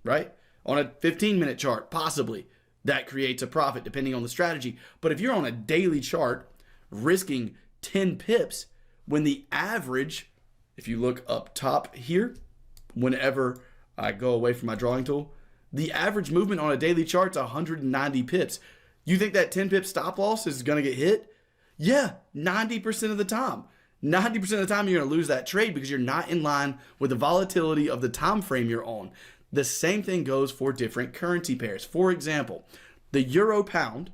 right? On a 15-minute chart, possibly that creates a profit depending on the strategy. But if you're on a daily chart risking 10 pips when the average, if you look up top here, whenever I go away from my drawing tool, the average movement on a daily chart is 190 pips. You think that 10 pip stop loss is going to get hit? Yeah, 90% of the time. 90% of the time you're going to lose that trade because you're not in line with the volatility of the time frame you're on. The same thing goes for different currency pairs. For example, the euro pound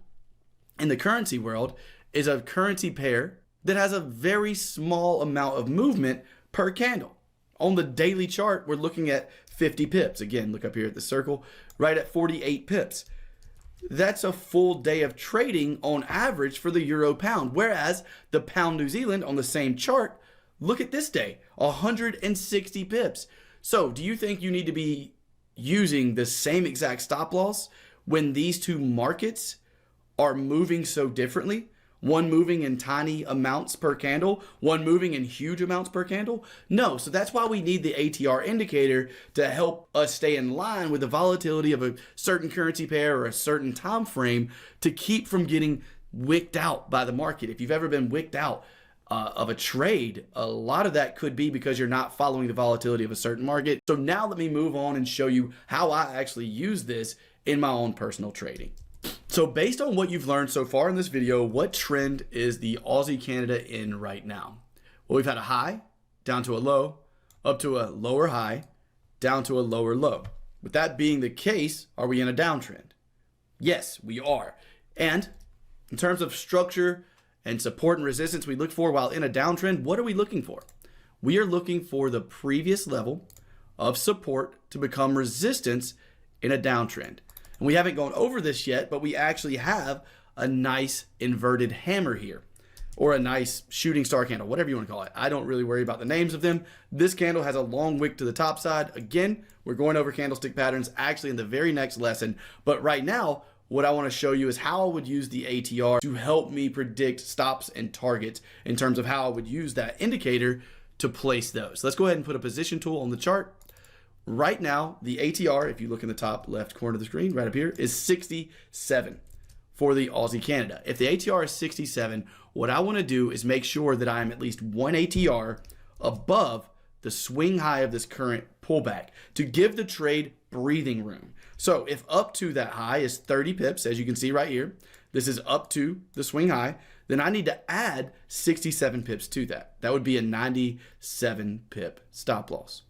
in the currency world is a currency pair that has a very small amount of movement per candle. On the daily chart, we're looking at 50 pips. Again, look up here at the circle, right at 48 pips. That's a full day of trading on average for the euro pound. Whereas the pound New Zealand on the same chart, look at this day, 160 pips. So do you think you need to be using the same exact stop loss when these two markets are moving so differently? One moving in tiny amounts per candle, one moving in huge amounts per candle? No, so that's why we need the ATR indicator to help us stay in line with the volatility of a certain currency pair or a certain time frame to keep from getting wicked out by the market. If you've ever been wicked out of a trade, a lot of that could be because you're not following the volatility of a certain market. So now let me move on and show you how I actually use this in my own personal trading. So based on what you've learned so far in this video, what trend is the Aussie Canada in right now? Well, we've had a high, down to a low, up to a lower high, down to a lower low. With that being the case, are we in a downtrend? Yes, we are. And in terms of structure and support and resistance we look for while in a downtrend, what are we looking for? We are looking for the previous level of support to become resistance in a downtrend. And we haven't gone over this yet, but we actually have a nice inverted hammer here, or a nice shooting star candle, whatever you want to call it. I don't really worry about the names of them. This candle has a long wick to the top side. Again, we're going over candlestick patterns actually in the very next lesson. But right now, what I want to show you is how I would use the ATR to help me predict stops and targets in terms of how I would use that indicator to place those. Let's go ahead and put a position tool on the chart. Right now, the ATR, if you look in the top left corner of the screen, right up here, is 67 for the Aussie Canada. If the ATR is 67, what I want to do is make sure that I'm at least one ATR above the swing high of this current pullback to give the trade breathing room. So if up to that high is 30 pips, as you can see right here, this is up to the swing high, then I need to add 67 pips to that. That would be a 97 pip stop loss.